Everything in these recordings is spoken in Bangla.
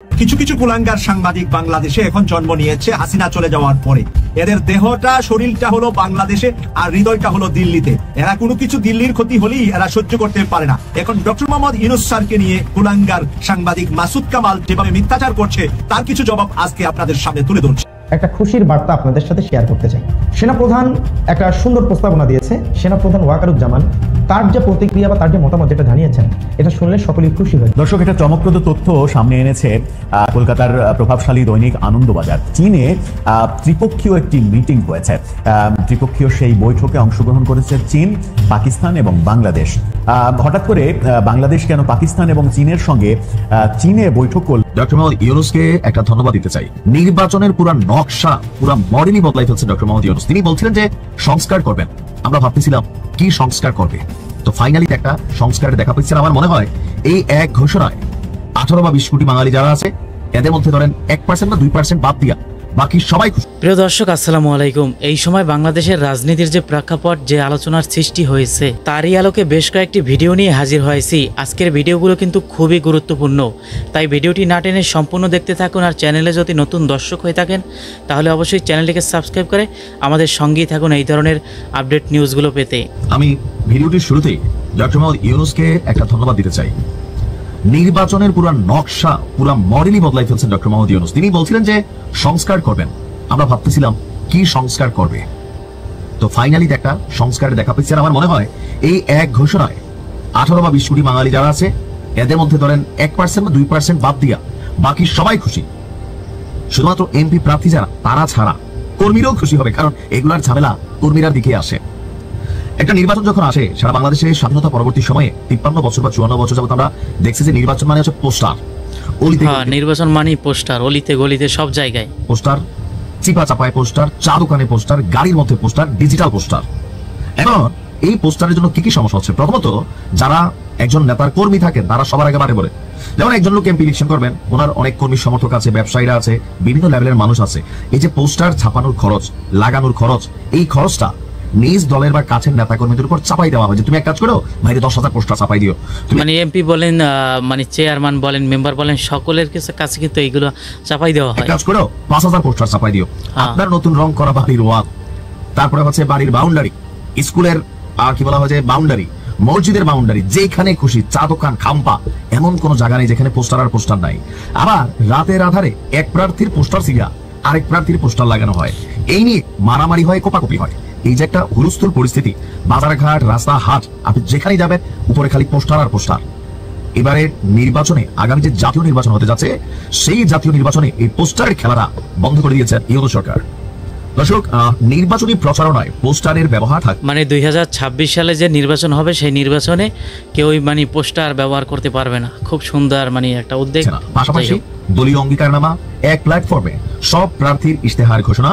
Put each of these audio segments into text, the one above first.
কিছু কিছু কুলাঙ্গার সাংবাদিক বাংলাদেশে এখন জন্ম নিয়েছে হাসিনা চলে যাওয়ার পরে। এদের দেহটা শরীরটা হলো বাংলাদেশে আর হৃদয়টা হলো দিল্লিতে। এরা কোনো কিছু দিল্লির ক্ষতি হলেই এরা সহ্য করতে পারে না। এখন ডক্টর মোহাম্মদ ইউনূস স্যারকে নিয়ে কুলাঙ্গার সাংবাদিক মাসুদ কামাল যেভাবে মিথ্যাচার করছে তার কিছু জবাব আজকে আপনাদের সামনে তুলে ধরছে। একটা খুশির বার্তা আপনাদের সাথে শেয়ার করতে চাই। সেনাপ্রধান একটা সুন্দর প্রস্তাবনা দিয়েছে। সেনাপ্রধান ওয়াকারুজ্জামান তার যে প্রতিক্রিয়া বা তার যে মতামত যেটা জানিয়েছেন, এটা শুনলে সকলেই খুশি হয়। দর্শক, একটা চমকপ্রদ তথ্য সামনে এনেছে কলকাতার প্রভাবশালী দৈনিক আনন্দবাজার। চীনে ত্রিপক্ষীয় একটি মিটিং হয়েছে। ত্রিপক্ষীয় সেই বৈঠকে অংশগ্রহণ করেছে চীন, পাকিস্তান এবং বাংলাদেশ। হঠাৎ করে বাংলাদেশ কেন পাকিস্তান এবং চীনের সঙ্গে চীনে বৈঠক করল? ডক্টর মোহাম্মদ ইউনূসকে একটা ধন্যবাদ দিতে চাই। নির্বাচনের পুরো নকশা, পুরো মডেলই বদলাই ফেলছে ডক্টর মোহাম্মদ ইউনূস। তিনি বলছিলেন যে সংস্কার করবেন। আমরা ভাবতেছিলাম কি সংস্কার করবে, তো ফাইনালি একটা সংস্কারের দেখা পেয়েছেন। আমার মনে হয় এই এক ঘোষণায় 18 বা 20 কোটি বাঙালি যারা আছে এদের মধ্যে ধরেন 1% বা 2% বাদ দিয়া বাকি সবাই খুশি। প্রিয় দর্শক, আসসালামু আলাইকুম। এই সময় বাংলাদেশের রাজনীতির যে প্রেক্ষাপট, যে আলোচনার সৃষ্টি হয়েছে, তারই আলোকে বেশ কয়েকটি ভিডিও নিয়ে হাজির হয়েছি। আজকের ভিডিওগুলো কিন্তু খুবই গুরুত্বপূর্ণ, তাই ভিডিওটি না টেনে সম্পূর্ণ দেখতে থাকুন। আর চ্যানেলে যদি নতুন দর্শক হয়ে থাকেন তাহলে অবশ্যই চ্যানেলটিকে সাবস্ক্রাইব করে আমাদের সঙ্গেই থাকুন এই ধরনের আপডেট নিউজগুলো পেতে। আমি ভিডিওটির শুরুতেই ডক্টর মোহাম্মদ ইউনূসকে একটা ধন্যবাদ দিতে চাই। নির্বাচনের পুরো নকশা, পুরো মডেলই বদলাই ফেলছেন ডক্টর মোহাম্মদ ইউনূস। তিনি বলছিলেন যে সংস্কার করবেন। আমরা ভাবতেছিলাম কি সংস্কার করবে, তো ফাইনালি একটা সংস্কারের দেখা পেয়েছে। আমার মনে হয় এই এক ঘোষণায় 18 বা 20 কোটি বাঙালি যারা আছে এদের মধ্যে ধরেন 1% বা 2% বাদ দিয়া বাকি সবাই খুশি। শুধুমাত্র এমপি প্রার্থী যারা তারা ছাড়া কর্মীরাও খুশি হবে, কারণ এগুলার ঝামেলা কর্মীরার দিকে আসে। একটা নির্বাচন যখন আসে সারা বাংলাদেশের স্বাধীনতা পরবর্তী সময়ে 53 বছর বা 54 বছর যাবত আমরা দেখছি যে নির্বাচন মানে হচ্ছে পোস্টার। নির্বাচন মানে পোস্টার, অলিতে গলিতে সব জায়গায় পোস্টার, চিপা চাপায় পোস্টার, চা দোকানে পোস্টার, গাড়ির মধ্যে পোস্টার, ডিজিটাল পোস্টার। এখন এই পোস্টারের জন্য কি কি সমস্যা হচ্ছে? প্রথমত, যারা একজন নেতার কর্মী থাকেন তারা সবার আগে বাড়ে বলে, যেমন একজন লোক এমপি ইলেকশন করবেন, ওনার অনেক কর্মী সমর্থক আছে, ব্যবসায়ীরা আছে, বিভিন্ন লেভেলের মানুষ আছে। এই যে পোস্টার ছাপানোর খরচ, লাগানোর খরচ, এই খরচটা নিজ দলের বা কাছের নেতা কর্মীদের উপর চাপাই দেওয়া হয় যে তুমি এক কাজ করো, বাইরে 10,000 পোস্টার চাপাই দিও। মানে এমপি বলেন, মানে চেয়ারম্যান বলেন, মেম্বার বলেন, সকলের কাছে কিন্তু এইগুলো চাপাই দেওয়া হয়। কাজ করো 5,000 পোস্টার চাপাই দিও। আপনার নতুন রং করা বাড়ির ওয়াল, তারপরে হচ্ছে বাড়ির বাউন্ডারি, স্কুলের কি বলা হয় যে বাউন্ডারি, মসজিদের বাউন্ডারি, যেখানে খুশি, চা দোকান, খাম্পা, এমন কোন জায়গা নেই যেখানে পোস্টার আর পোস্টার নাই। আবার রাতের আধারে এক প্রার্থীর পোস্টার ছিঁড়া আরেক প্রার্থীর পোস্টার লাগানো হয়, এই নিয়ে মারামারি হয়, কোপাকুপি হয়। এই যে একটা হুলস্থুল পরিস্থিতি, বাজারঘাট, রাস্তা, হাট, আপনি যেখানে যাবেন উপরে খালি পোস্টার আর পোস্টার। এবারে নির্বাচনে, আগামী যে জাতীয় নির্বাচন হতে যাচ্ছে, সেই জাতীয় নির্বাচনে এই পোস্টারের খেলাটা বন্ধ করে দিয়েছে ইউনূস সরকার। দর্শক, নির্বাচনী প্রচারণায় পোস্টারের ব্যবহার থাকে। মানে 2026 সালে যে নির্বাচন হবে সেই নির্বাচনে কেউ মানে পোস্টার ব্যবহার করতে পারবে না। খুব সুন্দর মানে একটা উদ্যোগ। পাশাপাশি দলীয় অঙ্গীকারনামা, এক প্ল্যাটফর্মে সব প্রার্থীর ইশতেহার ঘোষণা,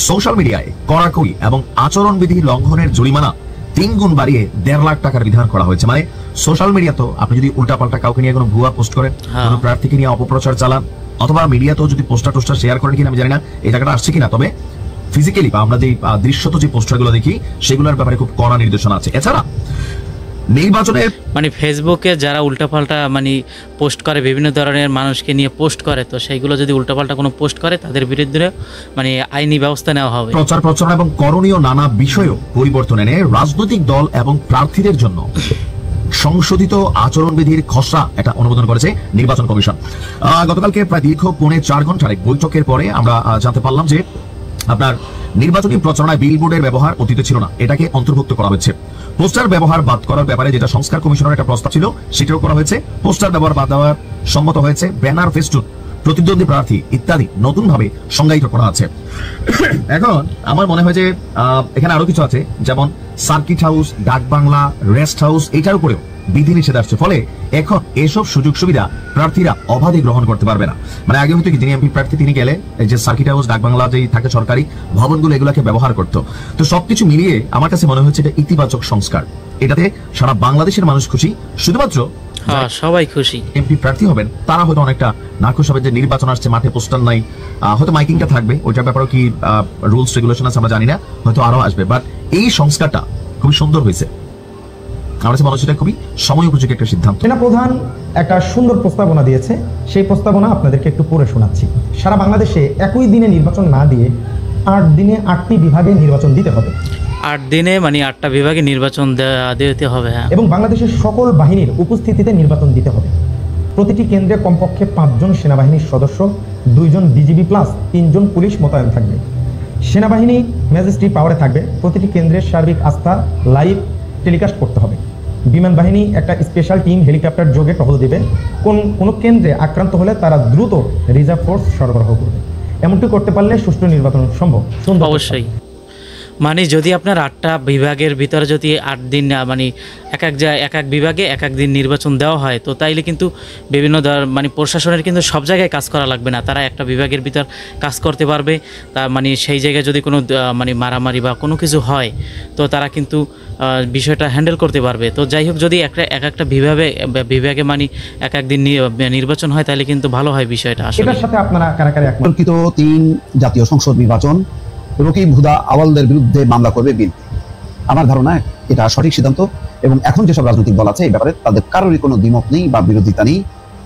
সোশ্যাল মিডিয়ায় কড়াকড়ি এবং আচরণবিধি লঙ্ঘনের জরিমানা 3 গুণ বাড়িয়ে 1.5 লাখ টাকার বিধান করা হয়েছে। মানে সোশ্যাল মিডিয়া তো আপনি যদি উল্টাপাল্টা কাউকে নিয়ে কোনো ভুয়া পোস্ট করেন, কোনো প্রার্থীকে নিয়ে অপপ্রচার চালান, অথবা মিডিয়াতেও যদি পোস্টার টোস্টার শেয়ার করেন কিনা আমি জানি না, এই জায়গাটা আসছে কিনা, তবে ফিজিক্যালি বা আমরা যে দৃশ্যত যে পোস্টারগুলো দেখি সেগুলোর ব্যাপারে খুব কড়া নির্দেশনা আছে। এছাড়া নির্বাচনের মানে ফেসবুকে যারা উল্টাপাল্টা মানে পোস্ট করে, বিভিন্ন ধরনের মানুষকে নিয়ে পোস্ট করে, তো সেইগুলো যদি উল্টাপাল্টা কোনো পোস্ট করে তাদের বিরুদ্ধে মানে আইনি ব্যবস্থা নেওয়া হবে। প্রচার প্রচারণা এবং করণীয় নানা বিষয়েও পরিবর্তন এনে রাজনৈতিক দল এবং প্রার্থীদের জন্য সংশোধিত আচরণবিধির খসড়া এটা অনুমোদন করেছে নির্বাচন কমিশন। গতকালকে প্রায় দীর্ঘ 4.5 ঘন্টার এক বৈঠকের পরে আমরা জানতে পারলাম যে আপনার নির্বাচনী প্রচারণায় বিলবোর্ডের ব্যবহার অতীতে ছিল না, এটাকে অন্তর্ভুক্ত করা হয়েছে। পোস্টার ব্যবহার বাদ করার ব্যাপারে যেটা সংস্কার কমিশনের একটা প্রস্তাব ছিল সেটাও করা হয়েছে। পোস্টার ব্যবহার বাদ দেওয়ার সম্মত হয়েছে। ব্যানার, ফেস্টুন, প্রতিদ্বন্দ্বী প্রার্থী ইত্যাদি নতুন ভাবে সংজ্ঞায়িত করা আছে। এখন আমার মনে হয় যে এখানে আরো কিছু আছে, যেমন সার্কিট হাউস, ডাক বাংলা, রেস্ট হাউস, এটার উপরেও বিধিনিষেধ আসছে। ফলে এখন এসব সুযোগ সুবিধা প্রার্থীরা অবাধে গ্রহণ করতে পারবে না। মানে আগে হয়তো কি যিনি এমপি প্রার্থী তিনি গেলে এই যে সার্কিট হাউস, ডাক বাংলা যেই থাকে সরকারি ভবনগুলো, এগুলোকে ব্যবহার করতো। তো সবকিছু মিলিয়ে আমার কাছে মনে হচ্ছে এটা ইতিবাচক সংস্কার। এটাতে সারা বাংলাদেশের মানুষ খুশি। শুধুমাত্র সবাই খুশি এমপি প্রার্থী হবেন তারা হয়তো অনেকটা নাখুশ হবে যে নির্বাচন আসছে, মাঠে পোস্টার নাই, হয়তো মাইকিংটা থাকবে, ওইটার ব্যাপারেও কি রুলস রেগুলেশন আছে আমরা জানি না, হয়তো আরো আসবে। বাট এই সংস্কারটা খুবই সুন্দর হয়েছে। আমার কাছে মনে হচ্ছে এটা খুবই সময় উপযোগী একটা সিদ্ধান্ত। সেনাপ্রধান একটা সুন্দর প্রস্তাবনা দিয়েছে, সেই প্রস্তাবনা আপনাদেরকে একটু পড়ে শোনাচ্ছি। সারা বাংলাদেশে একই দিনে নির্বাচন না দিয়ে 8 দিনে 8টি বিভাগে নির্বাচন দিতে হবে। 8 দিনে মানে 8টা বিভাগে নির্বাচন দিতে হবে, হ্যাঁ। এবং বাংলাদেশের সকল বাহিনীর উপস্থিতিতে নির্বাচন দিতে হবে। প্রতিটি কেন্দ্রে কমপক্ষে 5 জন সেনাবাহিনীর সদস্য, 2 জন বিজিবি প্লাস 3 জন পুলিশ মোতায়েন থাকবে। সেনাবাহিনী ম্যাজিস্ট্রি পাওয়ারে থাকবে। প্রতিটি কেন্দ্রের সার্বিক আস্থা লাইভ টেলিকাস্ট করতে হবে। বিমান বাহিনী একটা স্পেশাল টিম হেলিকপ্টার যোগে টহল দেবে। কোনো কেন্দ্রে আক্রান্ত হলে তারা দ্রুত রিজার্ভ ফোর্স সরবরাহ করবে। এমনটি করতে পারলে সুষ্ঠু নির্বাচন সম্ভব। অবশ্যই, মানে যদি আপনার 8টা বিভাগের ভিতরে যদি 8 দিন মানে এক এক বিভাগে এক এক দিন নির্বাচন দেওয়া হয়, তো তাইলে কিন্তু বিভিন্ন মানে প্রশাসনের কিন্তু সব জায়গায় কাজ করা লাগবে না, তারা একটা বিভাগের ভিতর কাজ করতে পারবে। তা মানে সেই জায়গায় যদি কোনো মানে মারামারি বা কোনো কিছু হয়, তো তারা কিন্তু বিষয়টা হ্যান্ডেল করতে পারবে। তো যাই হোক, যদি একটা বিভাগে মানে এক এক দিন নির্বাচন হয়, তাহলে কিন্তু ভালো হয় বিষয়টা। আসলে এটার সাথে আপনারা কারাকারি একমত? 3 জাতীয় সংসদ নির্বাচন রকিব হুদা আওয়ালদের বিরুদ্ধে মামলা করবে বিএনপি। আমার ধারণা এটা সঠিক সিদ্ধান্ত, এবং এখন যেসব রাজনৈতিক দল আছে এই ব্যাপারে তাদের কারোরই কোনো দ্বিমত নেই বা বিরোধিতা নেই।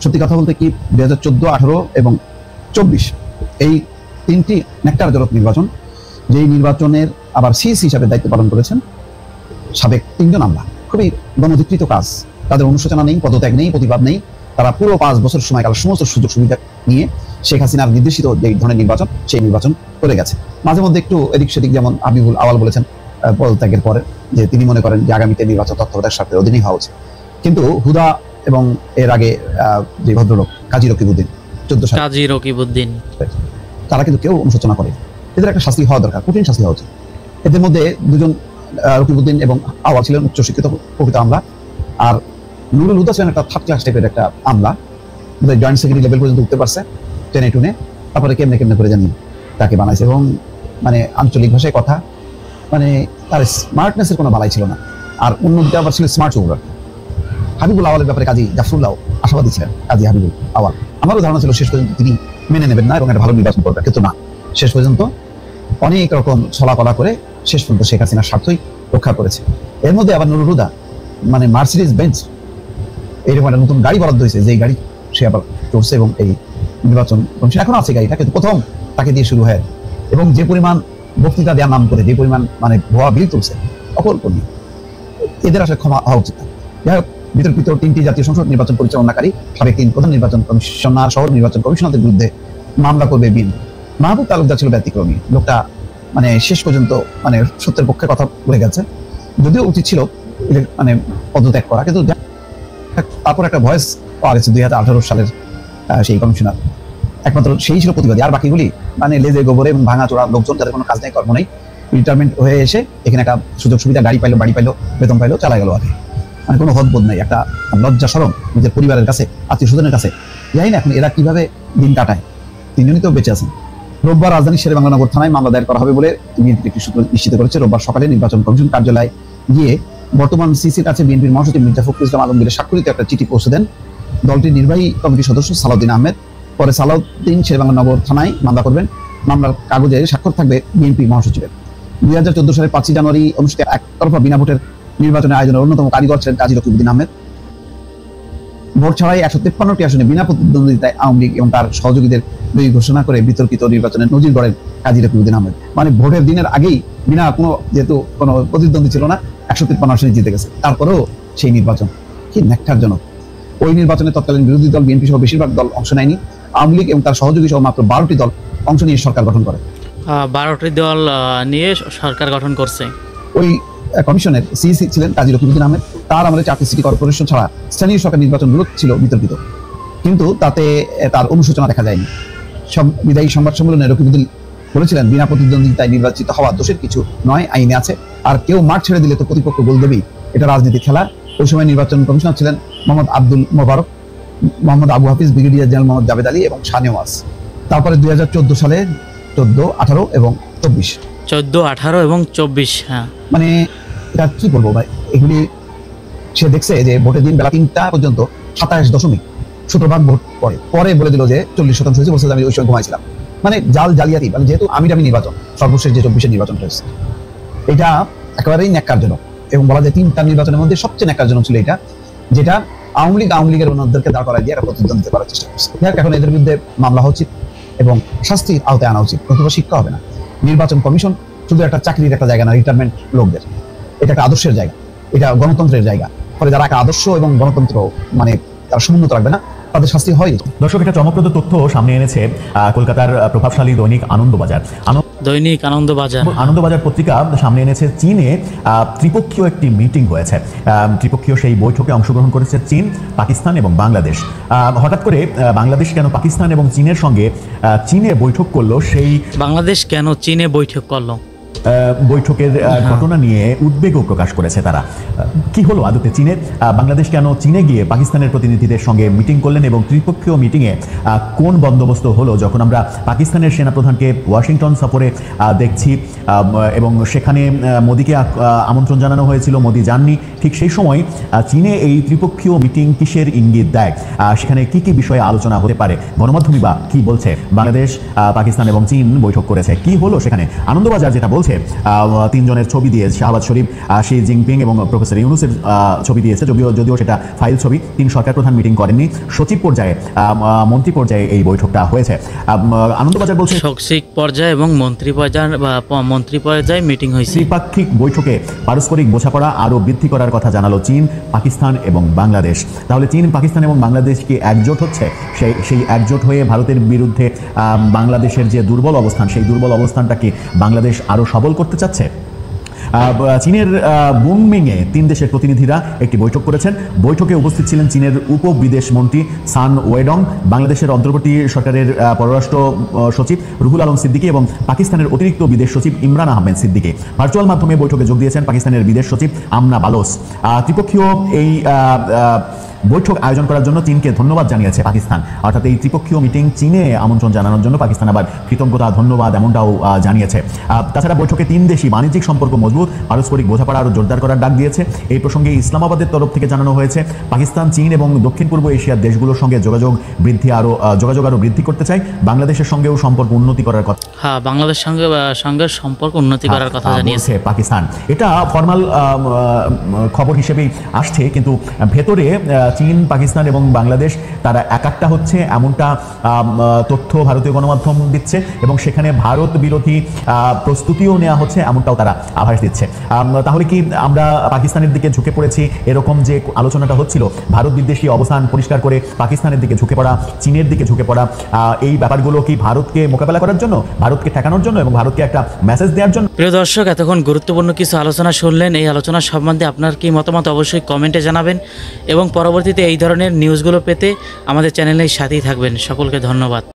সত্যি কথা বলতে কি 2014, 18 এবং 24 এই 3টি নেকটারজনক নির্বাচন, যেই নির্বাচনের আবার সিএসি হিসাবে দায়িত্ব পালন করেছেন সাবেক 3 জন আমলা। খুবই গণধিকৃত কাজ, তাদের অনুশোচনা নেই, পদত্যাগ নেই, প্রতিবাদ নেই। তারা পুরো 5 বছর সময়কাল সমস্ত সুযোগ সুবিধা নিয়ে শেখ হাসিনার নির্দেশিত যে ধরনের নির্বাচন, সেই নির্বাচন করে গেছে। মাঝে মধ্যে একটু এদিক সেদিক, যেমন হাবিবুল আওয়াল বলেছেন পদত্যাগের পরে যে তিনি মনে করেন যে আগামীতে নির্বাচন তত্ত্বাবধায়ক সরকারের অধীনেই হওয়া উচিত। কিন্তু হুদা এবং এর আগে যে ভদ্রলোক কাজী রকিবউদ্দিন 14 সালে, কাজী রকিবউদ্দিন, তারা কিন্তু কেউ অনুশোচনা করে। এদের একটা শাস্তি হওয়া দরকার, কঠিন শাস্তি হওয়া উচিত। এদের মধ্যে 2 জন রকিবউদ্দিন এবং আওয়াল ছিলেন উচ্চশিক্ষিত প্রকৃত আমলা, আর নুরুল হুদা ছিলেন একটা 3rd ক্লাস টাইপের একটা আমলা, জয়েন্ট সেক্রেটারি লেভেল পর্যন্ত উঠতে পারছে টেনে টুনে। তারপরে কেমনে করে জানি তাকে বানাইছে, এবং মানে আঞ্চলিক ভাষায় কথা, মানে তার স্মার্টনেসের কোনো বালাই ছিল না। আর অন্যদিকে আবার ছিল স্মার্ট ওভার। হাবিবুল আওয়ালের ব্যাপারে কাজী জাফরুল্লাহ আশাবাদী ছিলেন। কাজী হাবিবুল আওয়াল, আমারও ধারণা ছিল শেষ পর্যন্ত তিনি মেনে নেবেন না এবং একটা ভালো নির্বাচন করবেন, কিন্তু না, শেষ পর্যন্ত অনেক রকম ছলাকলা করে শেষ পর্যন্ত শেখ হাসিনার স্বার্থই রক্ষা করেছে। এর মধ্যে আবার নুরুল হুদা মানে মার্সিডিজ বেঞ্চ এরকম একটা নতুন গাড়ি বরাদ্দ হয়েছে, যেই গাড়ি সে আবার চড়ছে, এবং এই নির্বাচন কমিশন এখন আছে গাড়িটা, কিন্তু প্রথম তাকে দিয়ে শুরু হয়। এবং যে পরিমাণ বক্তৃতা দেওয়ার নাম করে যে পরিমাণ মানে ভুয়া বিল তুলছে, অকল্পনীয়। এদের আসলে ক্ষমা হওয়া উচিত না। যাই হোক, বিতর্কিত 3টি জাতীয় সংসদ নির্বাচন পরিচালনাকারী সাবেক 3 প্রধান নির্বাচন কমিশনার সহ নির্বাচন কমিশনারদের বিরুদ্ধে মামলা করবে বিএনপি। মাহবুব তালুকদার ছিল ব্যতিক্রমী, লোকটা মানে শেষ পর্যন্ত মানে সত্যের পক্ষে কথা বলে গেছে, যদিও উচিত ছিল মানে পদত্যাগ করা, কিন্তু তারপর একটা ভয়েস পাওয়া গেছে 2018 সালের সেই কমিশনার, একমাত্র সেই ছিল প্রতিবাদী। আর বাকিগুলি মানে লেজে গোবরে এবং ভাঙা চোরা লোকজন, যাদের কোনো কাজ নেই, কর্ম নেই, রিটায়ারমেন্ট হয়ে এসে এখানে একটা সুযোগ সুবিধা, গাড়ি পাইলো, বাড়ি পাইলো, বেতন পাইলো, চালা গেল। আর মানে কোনো হদবোধ নেই, একটা লজ্জা শরম নিজের পরিবারের কাছে, আত্মীয় স্বজনের কাছে। জানি না এখন এরা কিভাবে দিন কাটায়। 3 জনই তো বেঁচে আছেন। রোববার রাজধানীর শেরেবাংলা থানায় মামলা দায়ের করা হবে বলে বিএনপি একটি সূত্র নিশ্চিত করেছে। রোববার সকালে নির্বাচন কমিশন কার্যালয়ে গিয়ে বর্তমান সিসির কাছে বিএনপির মহাসচিব মির্জা ফখরুল ইসলাম আলমগীরের স্বাক্ষরিত একটা চিঠি পৌঁছে দেন দলটির নির্বাহী কমিটির সদস্য সালাউদ্দিন আহমেদ। পরে সালাউদ্দিন শেরেবাংলা নগর থানায় মামলা করবেন। মামলার কাগজে স্বাক্ষর থাকবে বিএনপি মহাসচিবের। 2014 সালের 5 জানুয়ারি অনুষ্ঠিত একতরফা বিনা ভোটের নির্বাচনের আয়োজনের অন্যতম কারিগর ছিলেন কাজী রকিবউদ্দিন আহমেদ। ভোট ছাড়াই 153টি আসনে বিনা প্রতিদ্বন্দ্বিতায় আওয়ামী লীগ এবং তার সহযোগীদের জয়ী ঘোষণা করে বিতর্কিত নির্বাচনের নজির গড়েন কাজী রকিবউদ্দিন আহমেদ। মানে ভোটের দিনের আগেই বিনা যেহেতু কোনো প্রতিদ্বন্দ্বী ছিল না, 153 আসনে জিতে গেছে। তারপরেও সেই নির্বাচন কি নেকটারজনক। ওই নির্বাচনে তৎকালীন বিরোধী দল বিএনপি সহ বেশিরভাগ দল অংশ নেয়নি। আওয়ামী লীগ এবং তার সহযোগী সহ মাত্র 12টি দল অংশ নিয়ে সরকার গঠন করে। 12টি দল নিয়ে সরকার গঠন করছে। ওই কমিশনের সিইসি ছিলেন কাজী রকিবউদ্দিন আহমেদ। তার আমলে 4টি সিটি কর্পোরেশন ছাড়া স্থানীয় সরকার নির্বাচনগুলো ছিল বিতর্কিত, কিন্তু তাতে তার অনুশোচনা দেখা যায়নি। বিদায়ী সংবাদ সম্মেলনে রকিবউদ্দিন বলেছিলেন, বিনা প্রতিদ্বন্দ্বিতায় নির্বাচিত হওয়া দোষের কিছু নয়, আইনে আছে। আর কেউ মাঠ ছেড়ে দিলে তো প্রতিপক্ষ গোল দেবেই, এটা রাজনীতির খেলা। ওই সময় নির্বাচন কমিশনার ছিলেন মোহাম্মদ আব্দুল মোবারক, মোহাম্মদ আবু হাফিজ, ব্রিগেডিয়ার জেনারেল মোহাম্মদ জাভেদ আলী এবং শাহনেওয়াজ। তারপরে 2014 সালে 14, 18 এবং 24 14, 18 এবং 24 হ্যাঁ, মানে এটা কি বলবো ভাই, এগুলি সে দেখছে যে ভোটের দিন বেলা 3টা পর্যন্ত 27.17% ভোট পরে বলে দিল যে 40% হয়েছে, বলছে আমি ওই সময় ঘুমাইছিলাম। মানে জালিয়াতি, মানে যেহেতু আমি নির্বাচন সর্বশেষ যে 24-এর নির্বাচন হয়েছে, এটা একেবারেই ন্যাক্কারজনক। এবং বলা যায় 3টা নির্বাচনের মধ্যে সবচেয়ে ন্যাক্কারজনক ছিল এটা, যেটা আওয়ামী লীগের অন্যদেরকে দাঁড় করায় দিয়ে একটা প্রতিদ্বন্দ্বিতা করার চেষ্টা করছে। এখন এদের বিরুদ্ধে মামলা হওয়া উচিত এবং শাস্তির আওতায় আনা উচিত, নতুবা শিক্ষা হবে না। নির্বাচন কমিশন শুধু একটা চাকরির একটা জায়গা না, রিটায়ারমেন্ট লোকদের, এটা একটা আদর্শের জায়গা, এটা গণতন্ত্রের জায়গা। ফলে যারা একটা আদর্শ এবং গণতন্ত্র মানে তারা সমুন্নত রাখবে না, তাদের শাস্তি হয়। দর্শক, একটা চমকপ্রদ তথ্য সামনে এনেছে কলকাতার প্রভাবশালী দৈনিক আনন্দবাজার। আনন্দবাজার পত্রিকা সামনে এনেছে চীনে ত্রিপক্ষীয় একটি মিটিং হয়েছে। ত্রিপক্ষীয় সেই বৈঠকে অংশগ্রহণ করেছে চীন, পাকিস্তান এবং বাংলাদেশ। হঠাৎ করে বাংলাদেশ কেন পাকিস্তান এবং চীনের সঙ্গে চীনে বৈঠক করলো, সেই বাংলাদেশ কেন চীনে বৈঠক করলো, বৈঠকের ঘটনা নিয়ে উদ্বেগও প্রকাশ করেছে তারা। কি হলো আদতে চীনের, বাংলাদেশ কেন চীনে গিয়ে পাকিস্তানের প্রতিনিধিদের সঙ্গে মিটিং করলেন এবং ত্রিপক্ষীয় মিটিংয়ে কোন বন্দোবস্ত হলো, যখন আমরা পাকিস্তানের সেনাপ্রধানকে ওয়াশিংটন সফরে দেখছি এবং সেখানে মোদিকে আমন্ত্রণ জানানো হয়েছিল, মোদি যাননি, ঠিক সেই সময় চীনে এই ত্রিপক্ষীয় মিটিং কিসের ইঙ্গিত দেয়, সেখানে কি কি বিষয়ে আলোচনা হতে পারে, গণমাধ্যমই বা কি বলছে। বাংলাদেশ, পাকিস্তান এবং চীন বৈঠক করেছে, কি হলো সেখানে। আনন্দবাজার যেটা বলছে, 3 জনের ছবি দিয়েছে, শাহবাজ শরীফ, শি জিনপিং এবং প্রফেসর ইউনুসের ছবি দিয়েছে, যদিও সেটা ফাইল ছবি। 3 সরকার প্রধান মিটিং করেননি, সচিব পর্যায়ে, মন্ত্রী পর্যায়ে এই বৈঠকটা হয়েছে। আনন্দবাজার বলছে সচিব পর্যায়ে এবং মন্ত্রী পর্যায়ে মিটিং হয়েছে। ত্রিপাক্ষিক বৈঠকে পারস্পরিক বোঝাপড়া আরও বৃদ্ধি করার কথা জানালো চীন, পাকিস্তান এবং বাংলাদেশ। তাহলে চীন, পাকিস্তান এবং বাংলাদেশ কি একজোট হচ্ছে? সেই একজোট হয়ে ভারতের বিরুদ্ধে বাংলাদেশের যে দুর্বল অবস্থান, সেই দুর্বল অবস্থানটাকে বাংলাদেশ আরও সবল করতে চাচ্ছে। চীনের বুনমিংয়ে 3 দেশের প্রতিনিধিরা একটি বৈঠক করেছেন। বৈঠকে উপস্থিত ছিলেন চীনের উপবিদেশ মন্ত্রী সান ওয়েডং, বাংলাদেশের অন্তর্বর্তী সরকারের পররাষ্ট্র সচিব রুহুল আলম সিদ্দিকী এবং পাকিস্তানের অতিরিক্ত বিদেশ সচিব ইমরান আহমেদ সিদ্দিকী। ভার্চুয়াল মাধ্যমে বৈঠকে যোগ দিয়েছেন পাকিস্তানের বিদেশ সচিব আমনা বালোস। ত্রিপক্ষীয় এই বৈঠক আয়োজন করার জন্য চীনকে ধন্যবাদ জানিয়েছে পাকিস্তান। অর্থাৎ এই ত্রিপক্ষীয় মিটিং চীনে আমন্ত্রণ জানানোর জন্য পাকিস্তান আবার কৃতজ্ঞতা, ধন্যবাদ এমনটাও জানিয়েছে। তাছাড়া বৈঠকে 3 দেশই বাণিজ্যিক সম্পর্ক মজবুত, পারস্পরিক বোঝাপড়া আরও জোরদার করার ডাক দিয়েছে। এই প্রসঙ্গে ইসলামাবাদের তরফ থেকে জানানো হয়েছে, পাকিস্তান, চীন এবং দক্ষিণ পূর্ব এশিয়ার দেশগুলোর সঙ্গে যোগাযোগ আরও বৃদ্ধি করতে চায়। বাংলাদেশের সঙ্গেও সম্পর্ক উন্নতি করার কথা, বাংলাদেশের সঙ্গে সম্পর্ক উন্নতি করার কথা জানিয়েছে পাকিস্তান। এটা ফরমাল খবর হিসেবেই আসছে, কিন্তু ভেতরে চীন, পাকিস্তান এবং বাংলাদেশ তারা একটা হচ্ছে এমনটা তথ্য ভারতীয় গণমাধ্যম দিচ্ছে এবং সেখানে ভারত বিরোধী প্রস্তুতিও নেওয়া হচ্ছে এমনটাও তারা আভাস দিচ্ছে। তাহলে কি আমরা পাকিস্তানের দিকে ঝুঁকে পড়েছি, এরকম যে আলোচনাটা হচ্ছিল, ভারত বিদ্বেষী অবস্থান পরিষ্কার করে পাকিস্তানের দিকে ঝুঁকে পড়া, চীনের দিকে ঝুঁকে পড়া, এই ব্যাপারগুলো কি ভারতকে মোকাবেলা করার জন্য, ভারতকে ঠেকানোর জন্য এবং ভারতকে একটা মেসেজ দেওয়ার জন্য? প্রিয় দর্শক, এতক্ষণ গুরুত্বপূর্ণ কিছু আলোচনা শুনলেন। এই আলোচনা সম্বন্ধে আপনার কি মতামত অবশ্যই কমেন্টে জানাবেন এবং পরবর্তীতে এই ধরনের নিউজগুলো পেতে আমাদের চ্যানেলের সাথেই থাকবেন। সকলকে ধন্যবাদ।